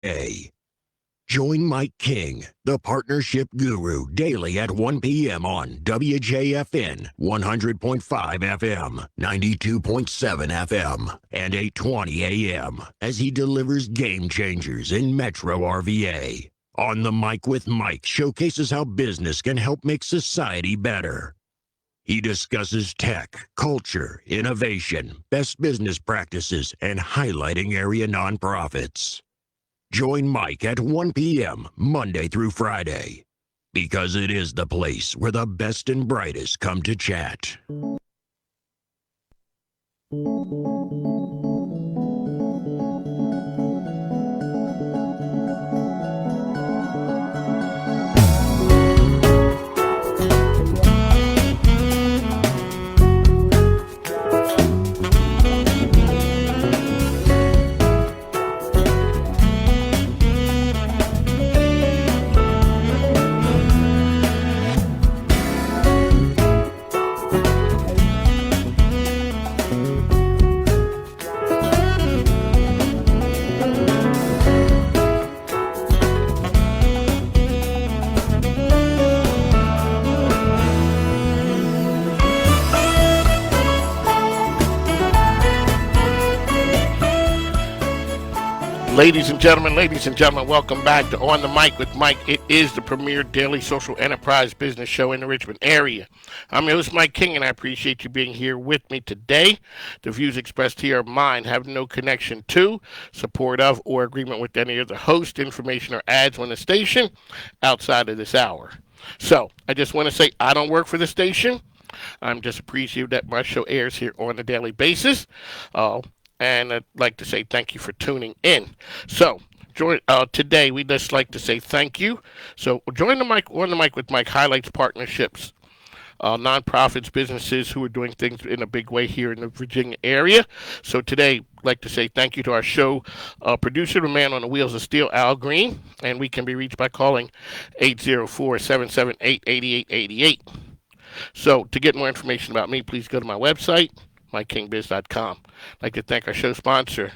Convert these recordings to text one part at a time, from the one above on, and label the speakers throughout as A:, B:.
A: A. Join Mike King, the partnership guru, daily at 1 p.m. on WJFN 100.5 FM, 92.7 FM, and 820 a.m. as he delivers game changers in Metro RVA. On the Mic with Mike showcases how business can help make society better. He discusses tech, culture, innovation, best business practices, and highlighting area nonprofits. Join Mike at 1 p.m. Monday through Friday, because it is the place where the best and brightest come to chat.
B: Ladies and gentlemen, welcome back to On the Mic with Mike. It is the premier daily social enterprise business show in the Richmond area. I'm your host, Mike King, and I appreciate you being here with me today. The views expressed here are mine, have no connection to, support of, or agreement with any of the host, information, or ads on the station outside of this hour. So, I just want to say I don't work for the station. I'm just appreciative that my show airs here on a daily basis. And I'd like to say thank you for tuning in. So, today we'd just like to say thank you. So, join the mic on the mic with Mike highlights partnerships, nonprofits, businesses who are doing things in a big way here in the Virginia area. So today, I'd like to say thank you to our show producer, the man on the wheels of steel, Al Green, and we can be reached by calling 804-778-8888. So, to get more information about me, please go to my website, MikeKingBiz.com. I'd like to thank our show sponsor,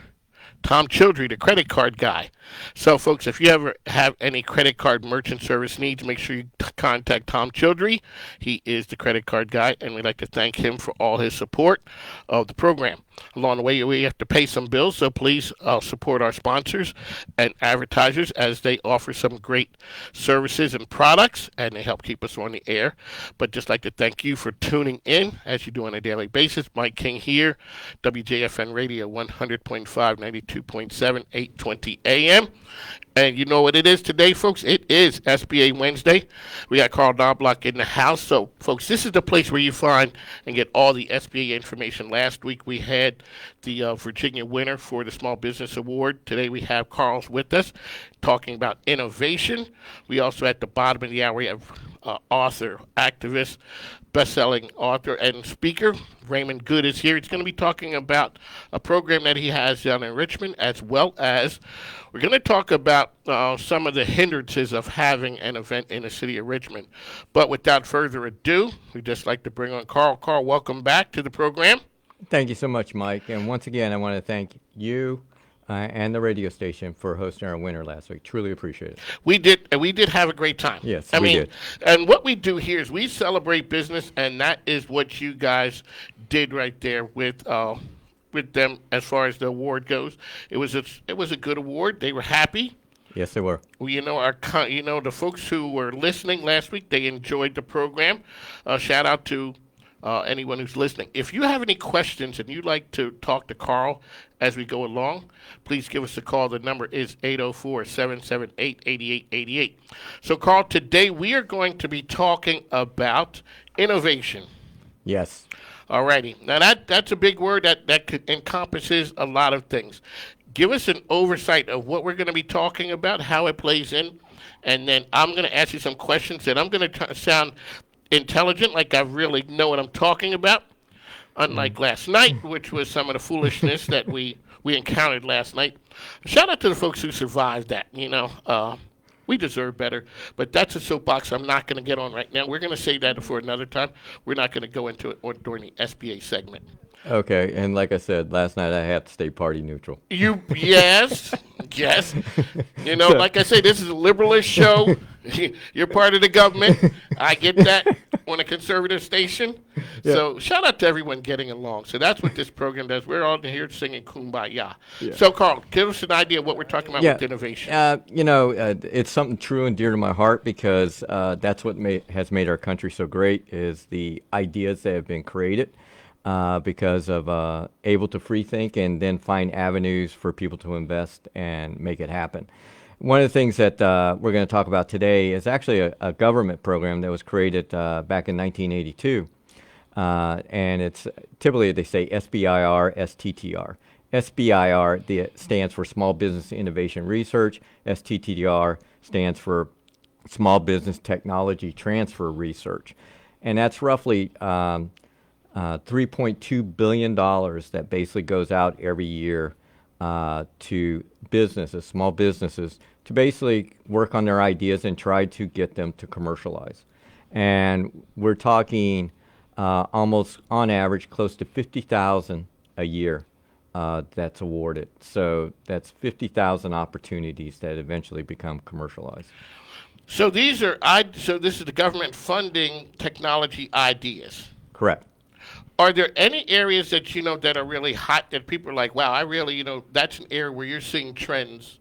B: Tom Childry, the credit card guy. So, folks, if you ever have any credit card merchant service needs, make sure you contact Tom Childry. He is the credit card guy, and we'd like to thank him for all his support of the program. Along the way, we have to pay some bills, so please support our sponsors and advertisers as they offer some great services and products, and they help keep us on the air. But just like to thank you for tuning in, as you do on a daily basis. Mike King here, WJFN Radio 100.5, 92.7, 820 AM. And you know what it is today, folks? It is SBA Wednesday. We got Carl Knobloch in the house. So, folks, this is the place where you find and get all the SBA information. Last week we had the Virginia winner for the Small Business Award. Today we have Carl's with us talking about innovation. We also, at the bottom of the hour, we have author, activist, best-selling author and speaker, Raymond Good is here. He's going to be talking about a program that he has down in Richmond, as well as we're going to talk about some of the hindrances of having an event in the city of Richmond. But without further ado, we'd just like to bring on Carl. Carl, welcome back to the program.
C: Thank you so much, Mike. And once again, I want to thank you and the radio station for hosting our winner last week. Truly appreciate it.
B: We did have a great time.
C: Yes,
B: we
C: did.
B: And what we do here is we celebrate business, and that is what you guys did right there with them as far as the award goes. It was a good award. They were happy.
C: Yes, they were.
B: Well, the folks who were listening last week, they enjoyed the program. Shout out to anyone who's listening. If you have any questions and you'd like to talk to Carl as we go along, please give us a call. The number is 804-778-8888. So, Carl, today we are going to be talking about innovation.
C: Yes.
B: All righty. Now, that's a big word that encompasses a lot of things. Give us an oversight of what we're going to be talking about, how it plays in, and then I'm going to ask you some questions that I'm going to sound intelligent, like I really know what I'm talking about, unlike last night, which was some of the foolishness that we encountered last night. Shout out to the folks who survived that, We deserve better, but that's a soapbox I'm not going to get on right now. We're going to save that for another time. We're not going to go into it during the SBA segment.
C: Okay, and like I said, last night I had to stay party neutral.
B: Yes, yes.
C: So,
B: Like I say, this is a liberalist show. You're part of the government. I get that on a conservative station.
C: Yeah.
B: So shout out to everyone getting along. So that's what this program does. We're all here singing Kumbaya.
C: Yeah.
B: So Carl, give us an idea of what we're talking about with innovation.
C: It's something true and dear to my heart because that's what has made our country so great is the ideas that have been created because of able to free think and then find avenues for people to invest and make it happen. One of the things that we're going to talk about today is actually a government program that was created back in 1982. And it's typically they say SBIR, STTR. SBIR stands for Small Business Innovation Research. STTR stands for Small Business Technology Transfer Research. And that's roughly $3.2 billion that basically goes out every year to businesses, small businesses, to basically work on their ideas and try to get them to commercialize. And we're talking almost on average close to 50,000 a year that's awarded. So that's 50,000 opportunities that eventually become commercialized.
B: So this is the government funding technology ideas.
C: Correct.
B: Are there any areas that that are really hot that people are like, wow, I really, that's an area where you're seeing trends?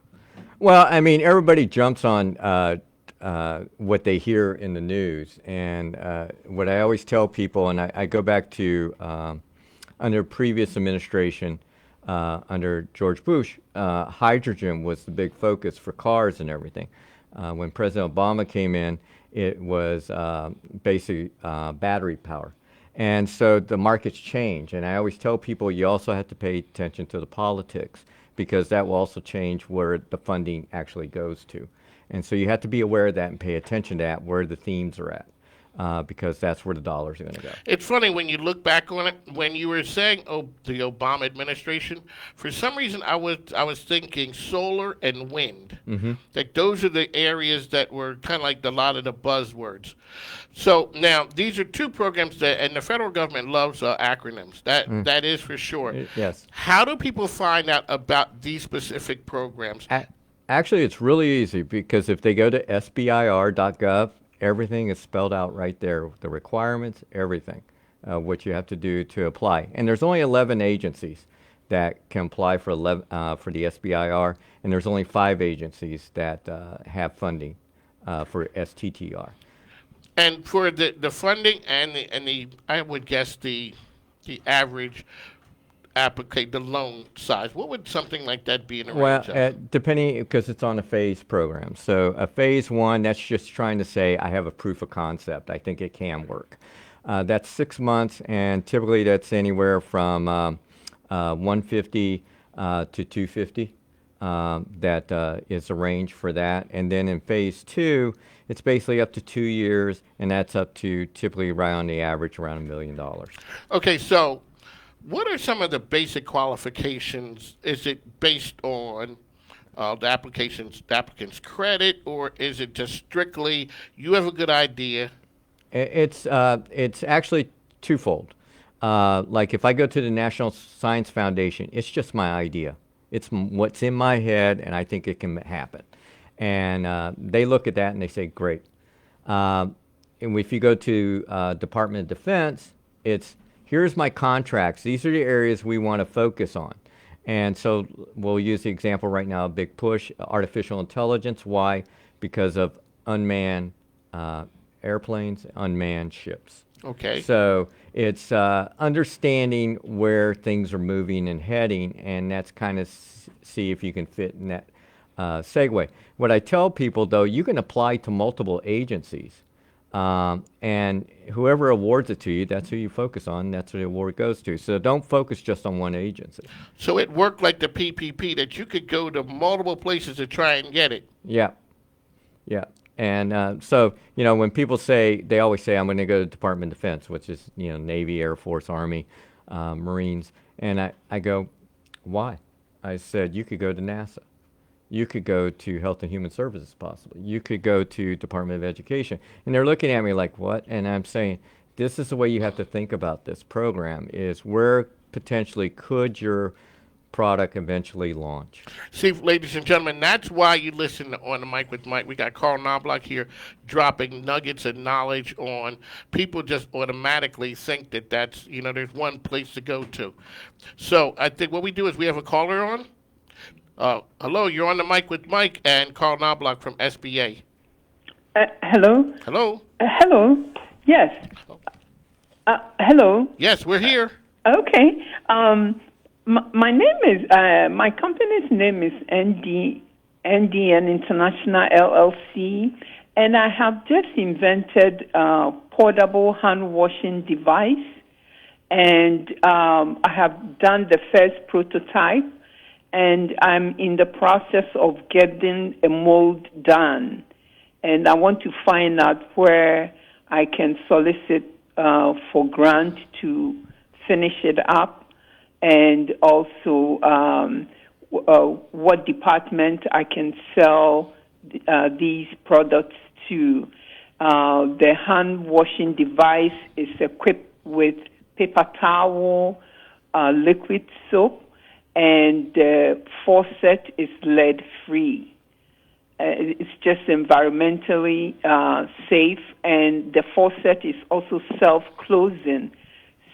C: Well, I mean, everybody jumps on what they hear in the news. And what I always tell people, and I go back to under previous administration, under George Bush, hydrogen was the big focus for cars and everything. When President Obama came in, it was basically battery power. And so the markets change. And I always tell people you also have to pay attention to the politics because that will also change where the funding actually goes to. And so you have to be aware of that and pay attention to that, where the themes are at, because that's where the dollars are going to go.
B: It's funny when you look back on it, when you were saying the Obama administration, for some reason I was thinking solar and wind. Mm-hmm. Like those are the areas that were kind of like a lot of the buzzwords. So now these are two programs and the federal government loves acronyms. That is for sure.
C: Yes.
B: How do people find out about these specific programs?
C: Actually, it's really easy because if they go to sbir.gov, everything is spelled out right there, the requirements, everything, what you have to do to apply. And there's only 11 agencies that can apply for the SBIR, and there's only 5 agencies that have funding for STTR.
B: And for the funding and the I would guess the average the loan size, what would something like that be in a range of?
C: Well, depending, because it's on a phase program. So a phase 1, that's just trying to say I have a proof of concept. I think it can work. That's 6 months, and typically that's anywhere from 150 to 250. That is the range for that. And then in phase 2, it's basically up to 2 years, and that's up to typically around the average around $1 million.
B: Okay, so what are some of the basic qualifications? Is it based on the applicant's credit, or is it just strictly you have a good idea?
C: It's actually twofold. Like if I go to the National Science Foundation, it's just my idea. It's what's in my head, and I think it can happen. And they look at that and they say, great. And if you go to Department of Defense, it's here's my contracts. These are the areas we want to focus on. And so we'll use the example right now, a big push, artificial intelligence. Why? Because of unmanned airplanes, unmanned ships.
B: Okay.
C: So it's understanding where things are moving and heading, and that's kind of see if you can fit in that segue. What I tell people, though, you can apply to multiple agencies. And whoever awards it to you, that's who you focus on. That's who the award goes to. So don't focus just on one agency.
B: So it worked like the PPP, that you could go to multiple places to try and get it.
C: Yeah. Yeah. And so, when people say, they always say, I'm going to go to Department of Defense, which is, Navy, Air Force, Army, Marines. And I go, why? I said, you could go to NASA. You could go to Health and Human Services possibly. You could go to Department of Education. And they're looking at me like, what? And I'm saying, this is the way you have to think about this program, is where potentially could your product eventually launch.
B: See, ladies and gentlemen, that's why you listen to On the Mic with Mike. We got Carl Knobloch here dropping nuggets of knowledge on people just automatically think that that's, there's one place to go to. So I think what we do is we have a caller on. Hello, you're on the mic with Mike and Carl Knobloch from SBA.
D: Hello?
B: Hello?
D: Hello? Yes. Hello?
B: Yes, we're here.
D: Okay. My name is, my company's name is NDN International LLC, and I have just invented a portable hand washing device, and I have done the first prototype, and I'm in the process of getting a mold done. And I want to find out where I can solicit for grant to finish it up, and also what department I can sell these products to. The hand washing device is equipped with paper towel, liquid soap, and the faucet is lead-free. It's just environmentally safe, and the faucet is also self-closing,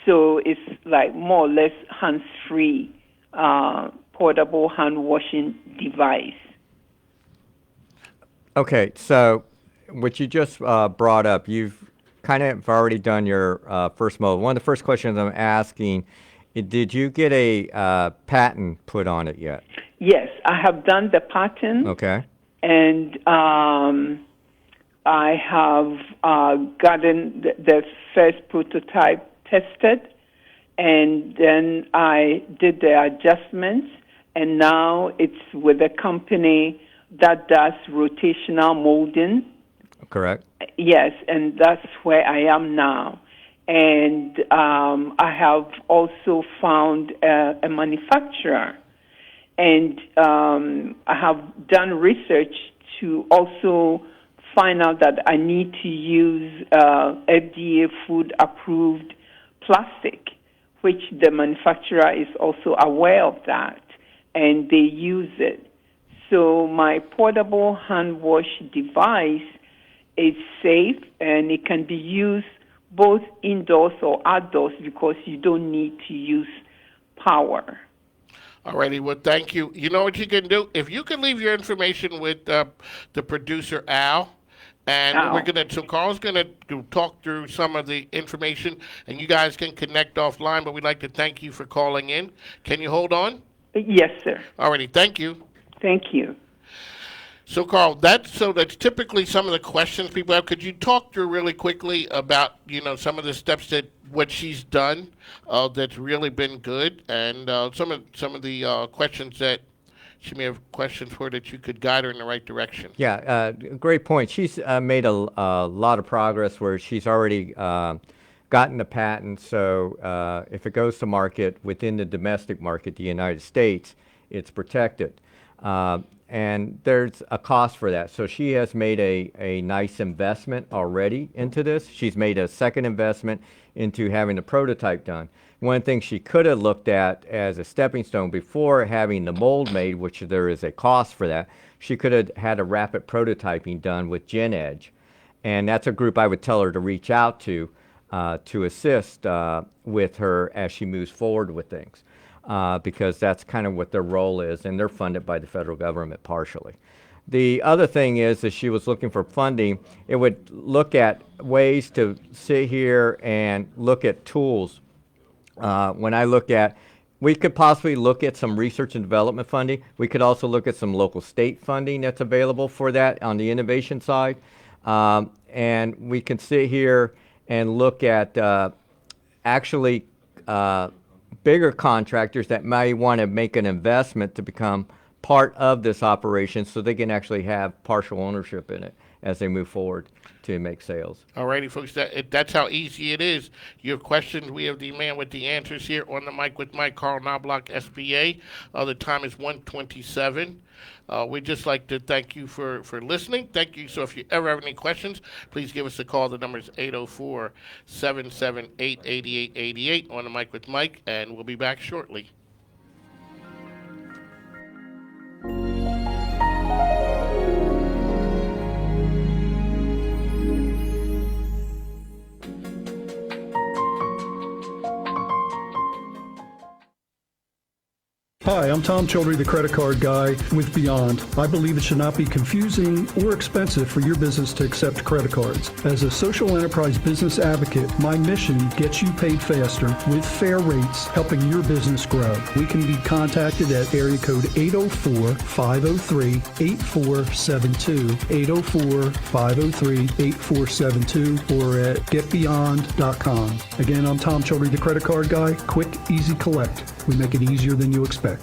D: so it's like more or less hands-free portable hand washing device.
C: Okay, so what you just brought up, you've kind of already done your first mold. One of the first questions I'm asking, did you get a patent put on it yet?
D: Yes, I have done the patent.
C: Okay.
D: And I have gotten the first prototype tested, and then I did the adjustments, and now it's with a company that does rotational molding.
C: Correct.
D: Yes, and that's where I am now. And I have also found a manufacturer. And I have done research to also find out that I need to use FDA food-approved plastic, which the manufacturer is also aware of that, and they use it. So my portable hand wash device is safe, and it can be used both indoors or outdoors because you don't need to use power.
B: Alrighty, well, thank you. You know what you can do? If you can leave your information with the producer, Al, and so Carl's gonna talk through some of the information, and you guys can connect offline. But we'd like to thank you for calling in. Can you hold on?
D: Yes, sir.
B: Alrighty, thank you.
D: Thank you.
B: So, Carl, that's typically some of the questions people have. Could you talk through really quickly about some of the steps that what she's done that's really been good, and some of the questions that she may have questions for that you could guide her in the right direction?
C: Yeah, great point. She's made a lot of progress where she's already gotten the patent. So if it goes to market within the domestic market, the United States, it's protected. And there's a cost for that. So she has made a nice investment already into this. She's made a second investment into having the prototype done. One thing she could have looked at as a stepping stone before having the mold made, which there is a cost for that, she could have had a rapid prototyping done with Gen Edge. And that's a group I would tell her to reach out to assist with her as she moves forward with things. Because that's kind of what their role is, and they're funded by the federal government partially. The other thing is that she was looking for funding. It would look at ways to sit here and look at tools. We could possibly look at some research and development funding. We could also look at some local state funding that's available for that on the innovation side. And we can sit here and look at bigger contractors that might want to make an investment to become part of this operation so they can actually have partial ownership in it as they move forward to make sales.
B: Alrighty, folks, that's how easy it is. Your questions, we have the man with the answers here on the mic with Mike, Carl Knobloch, SBA. The time is 1:27. We'd just like to thank you for listening. Thank you. So if you ever have any questions, please give us a call. The number is 804-778-8888 on the mic with Mike, and we'll be back shortly.
E: Hi, I'm Tom Childry, the credit card guy with Beyond. I believe it should not be confusing or expensive for your business to accept credit cards. As a social enterprise business advocate, my mission gets you paid faster with fair rates, helping your business grow. We can be contacted at area code 804-503-8472, 804-503-8472, or at getbeyond.com. Again, I'm Tom Childry, the credit card guy. Quick, easy collect. We make it easier than you expect.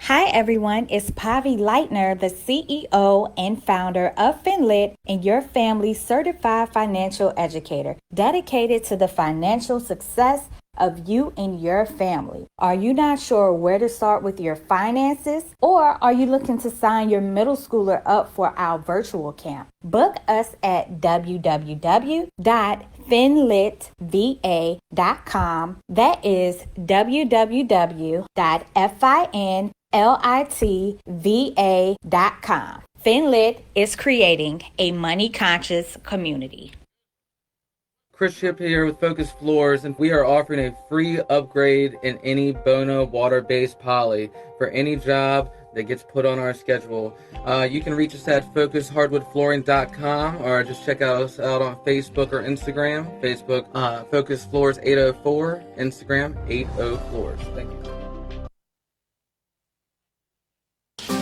F: Hi everyone, it's Pavi Leitner, the CEO and founder of Finlit and your family's certified financial educator, dedicated to the financial success of you and your family. Are you not sure where to start with your finances? Or are you looking to sign your middle schooler up for our virtual camp? Book us at www.finlitva.com. That is www.finlitva.com. Finlit is creating a money-conscious community.
G: Chris Ship here with Focus Floors, and we are offering a free upgrade in any Bono water-based poly for any job that gets put on our schedule. You can reach us at focushardwoodflooring.com or just check us out on Facebook or Instagram. Facebook, Focus Floors 804, Instagram 80 Floors. Thank you.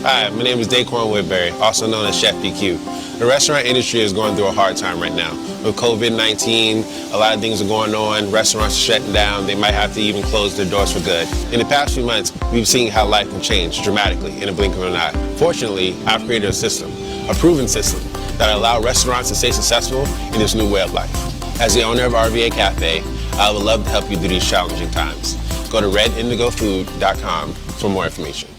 H: Hi, my name is Daquan Woodbury, also known as Chef DQ. The restaurant industry is going through a hard time right now. With COVID-19, a lot of things are going on. Restaurants are shutting down. They might have to even close their doors for good. In the past few months, we've seen how life can change dramatically in a blink of an eye. Fortunately, I've created a system, a proven system, that allows restaurants to stay successful in this new way of life. As the owner of RVA Cafe, I would love to help you through these challenging times. Go to redindigofood.com for more information.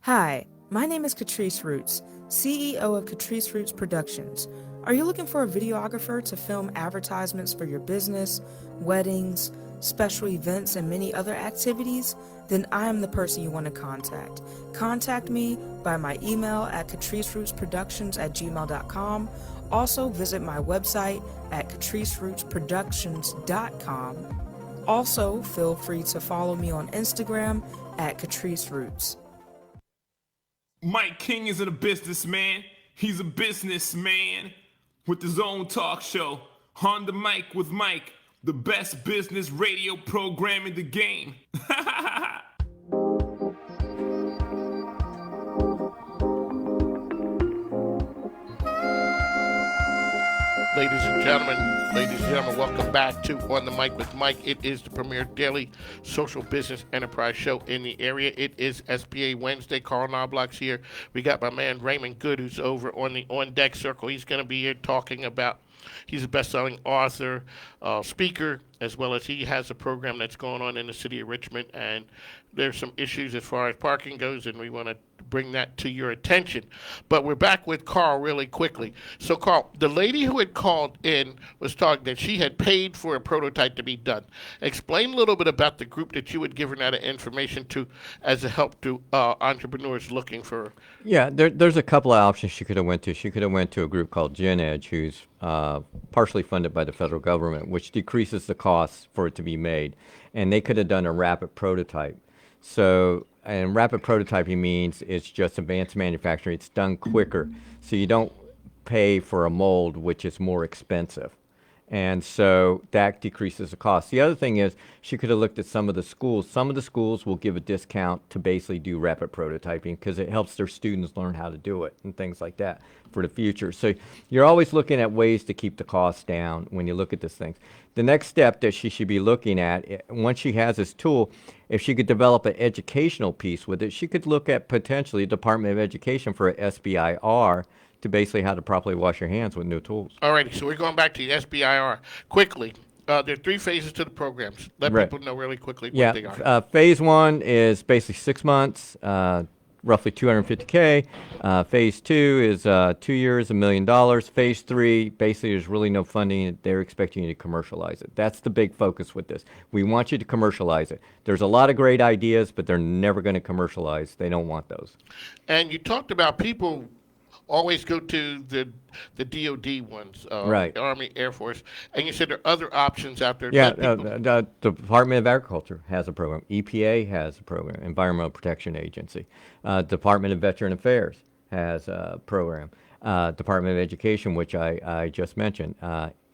I: Hi, my name is Catrice Roots, CEO of Catrice Roots Productions. Are you looking for a videographer to film advertisements for your business, weddings, special events, and many other activities? Then I am the person you want to contact. Contact me by my email at catricerootsproductions@gmail.com. Also visit my website at catricerootsproductions.com. Also feel free to follow me on Instagram at Catrice Roots.
J: Mike King isn't a businessman, he's a businessman with his own talk show, On the Mic with Mike, the best business radio program in the game.
B: Ladies and gentlemen, welcome back to On the Mic with Mike. It is the premier daily social business enterprise show in the area. It is SBA Wednesday. Carl Knobloch's here. We got my man Raymond Good, who's over on the On Deck Circle. He's going to be here talking about, he's a best-selling author, speaker, as well as he has a program that's going on in the city of Richmond, and there's some issues as far as parking goes, and we want to bring that to your attention. But we're back with Carl really quickly. So, Carl, the lady who had called in was talking that she had paid for a prototype to be done. Explain a little bit about the group that you had given that information to as a help to entrepreneurs looking for.
C: Yeah, there's a couple of options she could have went to. She could have went to a group called Gen Edge, who's partially funded by the federal government, which decreases the costs for it to be made. And they could have done a rapid prototype. So, and rapid prototyping means it's just advanced manufacturing. It's done quicker. So you don't pay for a mold, which is more expensive. And so that decreases the cost. The other thing is she could have looked at some of the schools. Some of the schools will give a discount to basically do rapid prototyping because it helps their students learn how to do it and things like that for the future. So you're always looking at ways to keep the costs down when you look at these things. The next step that she should be looking at, once she has this tool, if she could develop an educational piece with it, she could look at potentially Department of Education for a SBIR to basically how to properly wash your hands with new tools.
B: All righty, so we're going back to the SBIR. Quickly, there are 3 phases to the programs. Let
C: Right.
B: people know really quickly
C: Yeah,
B: what they are.
C: phase 1 is basically 6 months, roughly $250K. Phase 2 is 2 years, $1 million. Phase 3, basically, there's really no funding. They're expecting you to commercialize it. That's the big focus with this. We want you to commercialize it. There's a lot of great ideas, but they're never going to commercialize. They don't want those.
B: And you talked about people always go to the DOD ones,
C: Right.
B: Army, Air Force, and you said there are other options out there.
C: Yeah,
B: Let people-
C: the Department of Agriculture has a program. EPA has a program, Environmental Protection Agency. Department of Veteran Affairs has a program. Department of Education, which I just mentioned,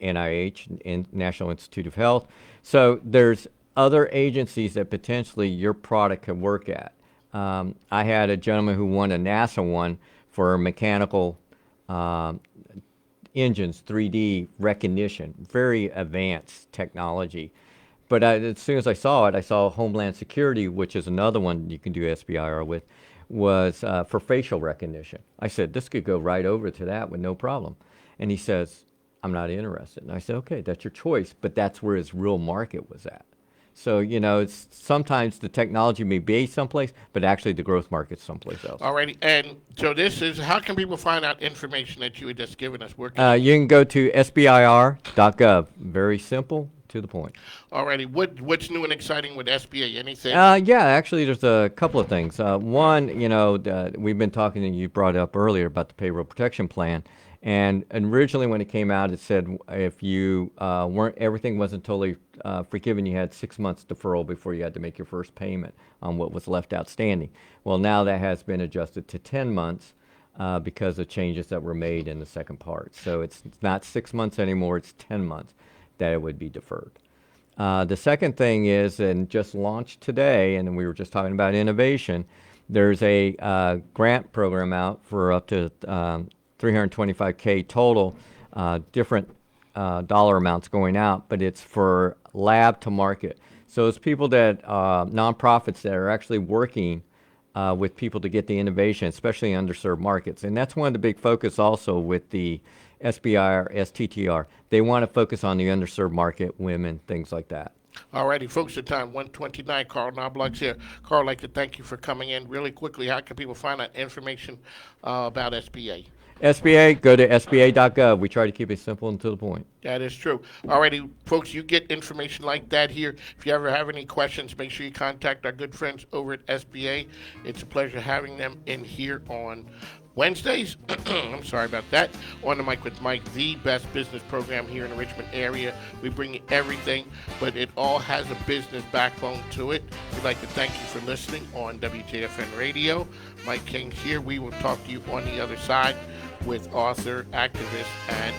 C: NIH, National Institute of Health. So there's other agencies that potentially your product could work at. I had a gentleman who won a NASA one for mechanical engines, 3D recognition, very advanced technology. But as soon as I saw it, I saw Homeland Security, which is another one you can do SBIR with, was for facial recognition. I said, this could go right over to that with no problem. And he says, I'm not interested. And I said, okay, that's your choice, but that's where his real market was at. So, it's sometimes the technology may be someplace, but actually the growth market's someplace else.
B: Alrighty, and so this is, how can people find out information that you had just given us? Where can
C: You can go to sbir.gov. Very simple, to the point.
B: Alrighty, what's new and exciting with SBA? Anything?
C: Yeah, actually, there's a couple of things. One, we've been talking, and you brought up earlier about the payroll protection plan. And originally, when it came out, it said if you everything wasn't totally forgiven, you had 6 months deferral before you had to make your first payment on what was left outstanding. Well, now that has been adjusted to 10 months because of changes that were made in the second part. So it's not 6 months anymore; it's 10 months that it would be deferred. The second thing is, and just launched today, and we were just talking about innovation. There's a grant program out for up to $325K total, different dollar amounts going out, but it's for lab to market. So it's people that, nonprofits that are actually working with people to get the innovation, especially in underserved markets. And that's one of the big focus also with the SBIR, STTR. They want to focus on the underserved market, women, things like that.
B: Alrighty, folks, the time 1:29. Carl Knobloch's here. Carl, I'd like to thank you for coming in. Really quickly, how can people find out information about SBA?
C: SBA, go to sba.gov. We try to keep it simple and to the point.
B: That is true. Alrighty, folks, you get information like that here. If you ever have any questions, make sure you contact our good friends over at SBA. It's a pleasure having them in here on Wednesdays. I'm sorry about that. On the Mic with Mike, the best business program here in the Richmond area. We bring you everything, but it all has a business backbone to it. We'd like to thank you for listening on WJFN Radio. Mike King here. We will talk to you on the other side with author, activist, and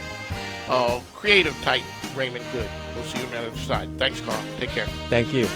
B: creative type Raymond Good. We'll see you on the other side. Thanks, Carl. Take care.
C: Thank you.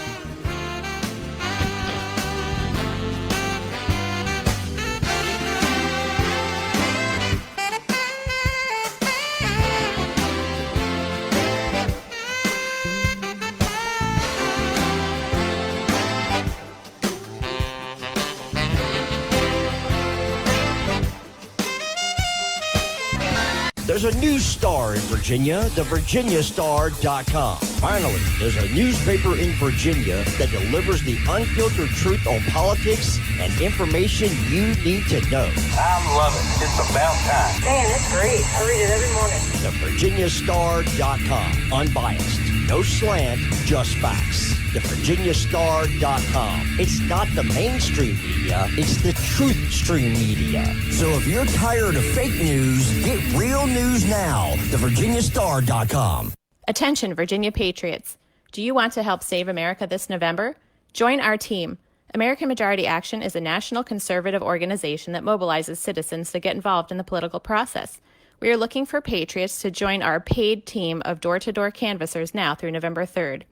A: There's a news star in Virginia, thevirginiastar.com. Finally, there's a newspaper in Virginia that delivers the unfiltered truth on politics and information you need to know.
K: I love it. It's about time.
L: Man, it's great. I read it every morning.
A: thevirginiastar.com. Unbiased. No slant, just facts. thevirginiastar.com. It's not the mainstream media, it's the truth stream media. So if you're tired of fake news, get real news now. thevirginiastar.com.
M: Attention, Virginia Patriots. Do you want to help save America this November? Join our team. American Majority Action is a national conservative organization that mobilizes citizens to get involved in the political process. We are looking for patriots to join our paid team of door-to-door canvassers now through November 3rd.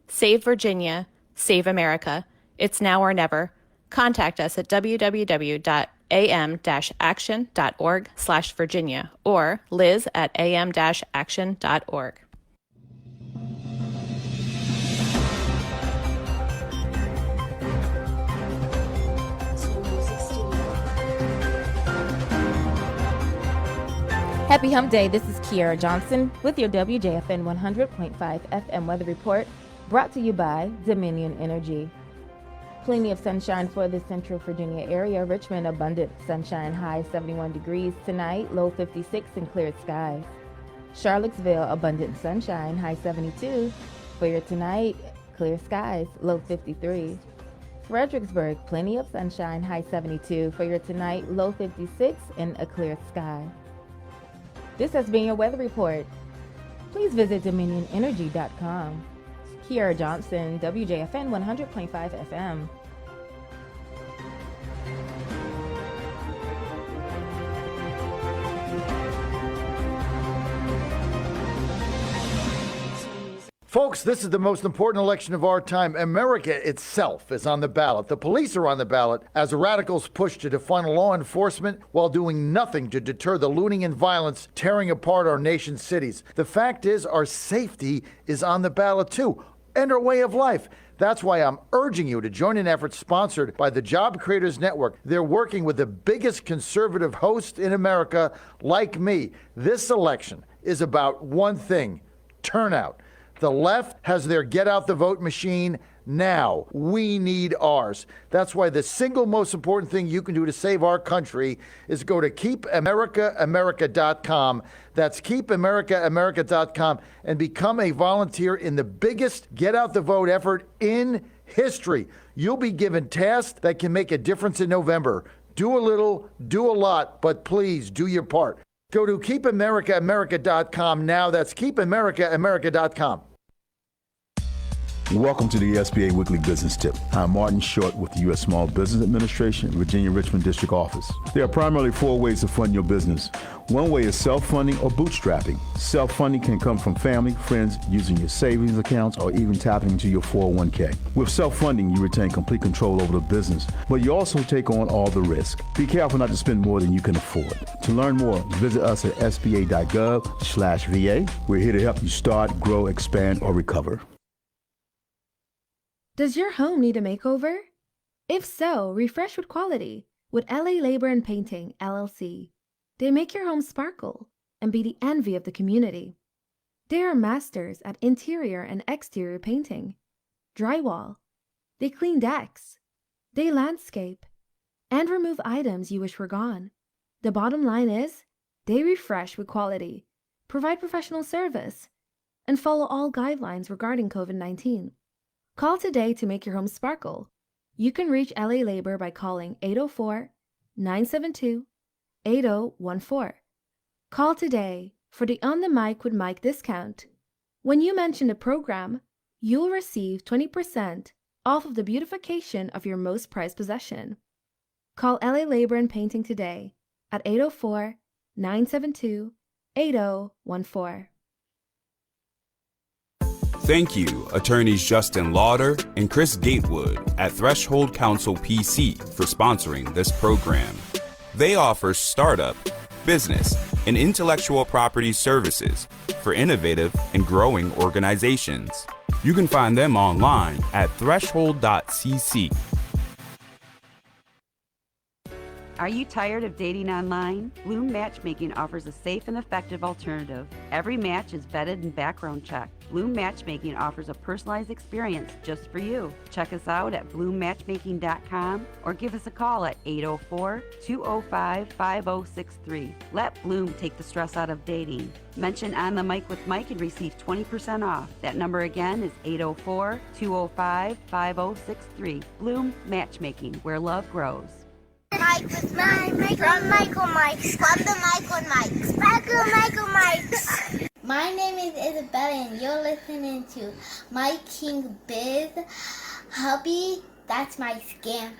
M: Save Virginia, save America. It's now or never. Contact us at www.am-action.org/Virginia or liz@am-action.org.
N: Happy Hump Day. This is Kiara Johnson with your WJFN 100.5 FM weather report, brought to you by Dominion Energy. Plenty of sunshine for the Central Virginia area. Richmond, abundant sunshine, high 71 degrees tonight, low 56 and clear skies. Charlottesville, abundant sunshine, high 72 for your tonight, clear skies, low 53. Fredericksburg, plenty of sunshine, high 72 for your tonight, low 56 and a clear sky. This has been your weather report. Please visit dominionenergy.com. Kiara Johnson, WJFN 100.5 FM.
O: Folks, this is the most important election of our time. America itself is on the ballot. The police are on the ballot as radicals push to defund law enforcement while doing nothing to deter the looting and violence tearing apart our nation's cities. The fact is, our safety is on the ballot too, and our way of life. That's why I'm urging you to join an effort sponsored by the Job Creators Network. They're working with the biggest conservative host in America, like me. This election is about one thing: turnout. The left has their get out the vote machine now. We need ours. That's why the single most important thing you can do to save our country is go to keepamericaamerica.com. That's keepamericaamerica.com and become a volunteer in the biggest get out the vote effort in history. You'll be given tasks that can make a difference in November. Do a little, do a lot, but please do your part. Go to keepamericaamerica.com now. That's keepamericaamerica.com.
P: Welcome to the SBA Weekly Business Tip. I'm Martin Short with the U.S. Small Business Administration, Virginia Richmond District Office. There are primarily 4 ways to fund your business. One way is self-funding or bootstrapping. Self-funding can come from family, friends, using your savings accounts, or even tapping into your 401k. With self-funding, you retain complete control over the business, but you also take on all the risk. Be careful not to spend more than you can afford. To learn more, visit us at sba.gov/VA. We're here to help you start, grow, expand, or recover.
Q: Does your home need a makeover? If so, refresh with quality with LA Labor and Painting, LLC. They make your home sparkle and be the envy of the community. They are masters at interior and exterior painting, drywall. They clean decks. They landscape and remove items you wish were gone. The bottom line is, they refresh with quality, provide professional service, and follow all guidelines regarding COVID-19. Call today to make your home sparkle. You can reach LA Labor by calling 804-972-8014. Call today for the On the Mic with Mike discount. When you mention the program, you'll receive 20% off of the beautification of your most prized possession. Call LA Labor and Painting today at 804-972-8014.
R: Thank you, attorneys Justin Lauder and Chris Gatewood at Threshold Counsel PC for sponsoring this program. They offer startup, business, and intellectual property services for innovative and growing organizations. You can find them online at threshold.cc.
S: Are you tired of dating online? Bloom Matchmaking offers a safe and effective alternative. Every match is vetted and background checked. Bloom Matchmaking offers a personalized experience just for you. Check us out at bloommatchmaking.com or give us a call at 804-205-5063. Let Bloom take the stress out of dating. Mention On the Mic with Mike and receive 20% off. That number again is 804-205-5063. Bloom Matchmaking, where love grows.
T: Mike with Mike from Michael Mike's. From the Michael Mike's. Michael Mike's. My name is Isabella and you're listening to My King Biz. Hubby, that's my scam.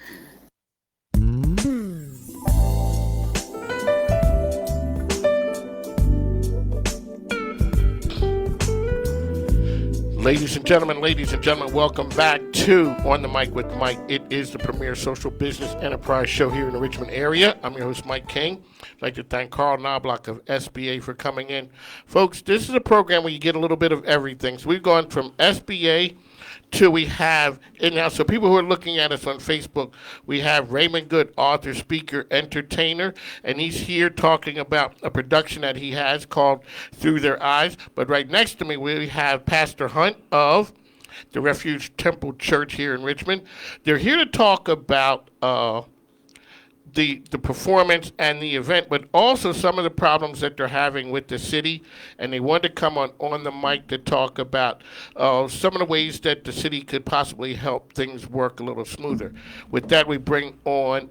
B: Ladies and gentlemen, welcome back to On the Mic with Mike. It is the premier social business enterprise show here in the Richmond area. I'm your host, Mike King. I'd like to thank Carl Knobloch of SBA for coming in. Folks, this is a program where you get a little bit of everything. So we've gone from SBA to we have, and now, so people who are looking at us on Facebook, we have Raymond Good, author, speaker, entertainer, and he's here talking about a production that he has called Through Their Eyes. But right next to me, we have Pastor Hunt of the Refuge Temple Church here in Richmond. They're here to talk about the performance and the event, but also some of the problems that they're having with the city. And they wanted to come on the mic to talk about some of the ways that the city could possibly help things work a little smoother. With that, we bring on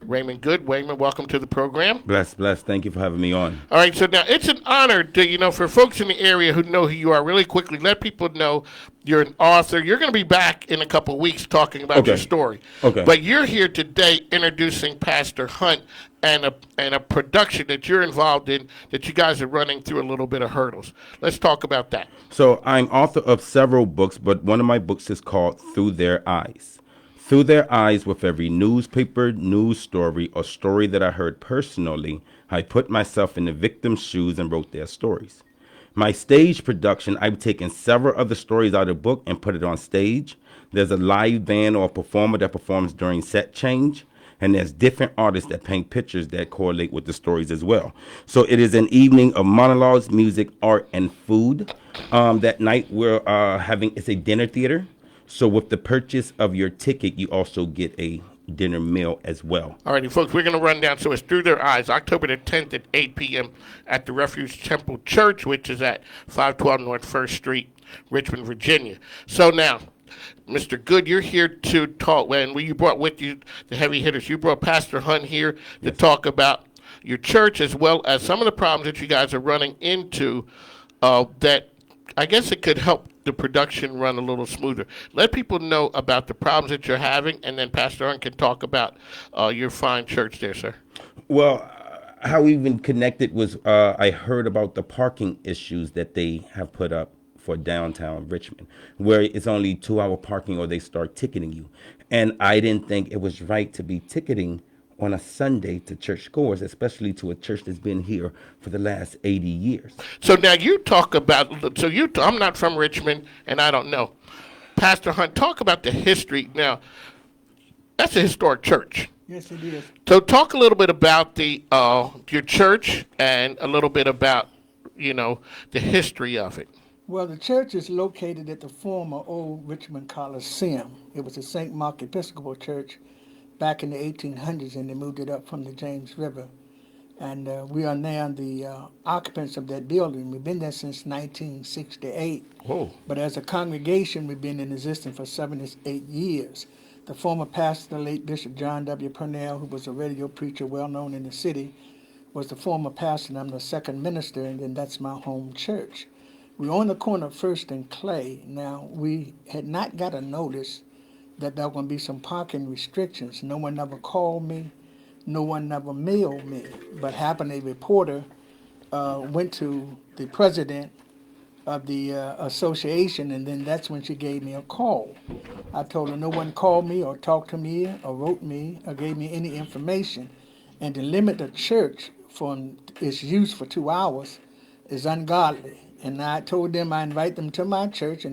B: Raymond Good. Raymond, welcome to the program.
U: Bless. Thank you for having me on.
B: All right, so now it's an honor to, for folks in the area who know who you are, really quickly, let people know you're an author. You're going to be back in a couple of weeks talking about your story.
U: Okay.
B: But you're here today introducing Pastor Hunt and a production that you're involved in that you guys are running through a little bit of hurdles. Let's talk about that.
U: So I'm author of several books, but one of my books is called Through Their Eyes. Through their eyes, with every newspaper, news story, or story that I heard personally, I put myself in the victim's shoes and wrote their stories. My stage production, I've taken several other stories out of the book and put it on stage. There's a live band or a performer that performs during set change, and there's different artists that paint pictures that correlate with the stories as well. So it is an evening of monologues, music, art, and food. That night we're it's a dinner theater. So with the purchase of your ticket, you also get a dinner meal as well.
B: All righty, folks, we're going to run down. So it's Through Their Eyes, October the 10th at 8 p.m. at the Refuge Temple Church, which is at 512 North 1st Street, Richmond, Virginia. So now, Mr. Good, you're here to talk, and you brought with you the heavy hitters. You brought Pastor Hunt here to talk about your church as well as some of the problems that you guys are running into that I guess it could help the production run a little smoother. Let people know about the problems that you're having, and then Pastor Hunt can talk about your fine church there, sir.
U: Well, how we even connected was I heard about the parking issues that they have put up for downtown Richmond, where it's only 2-hour parking or they start ticketing you. And I didn't think it was right to be ticketing on a Sunday to churchgoers, especially to a church that's been here for the last 80 years.
B: So now you talk about, I'm not from Richmond and I don't know. Pastor Hunt, talk about the history. Now, that's a historic church.
V: Yes, it is.
B: So talk a little bit about your church and a little bit about, the history of it.
V: Well, the church is located at the former Old Richmond Coliseum. It was a St. Mark Episcopal Church back in the 1800s, and they moved it up from the James River. And we are now the occupants of that building. We've been there since 1968.
B: Whoa.
V: But as a congregation, we've been in existence for 78 years. The former pastor, the late Bishop John W. Purnell, who was a radio preacher well known in the city, was the former pastor, and I'm the second minister, and then that's my home church. We're on the corner of First and Clay. Now, we had not got a notice that there were going to be some parking restrictions. No one ever called me. No one never mailed me. But happened a reporter went to the president of the association, and then that's when she gave me a call. I told her no one called me or talked to me or wrote me or gave me any information. And to limit the church from its use for 2 hours is ungodly. And I told them I invite them to my church, and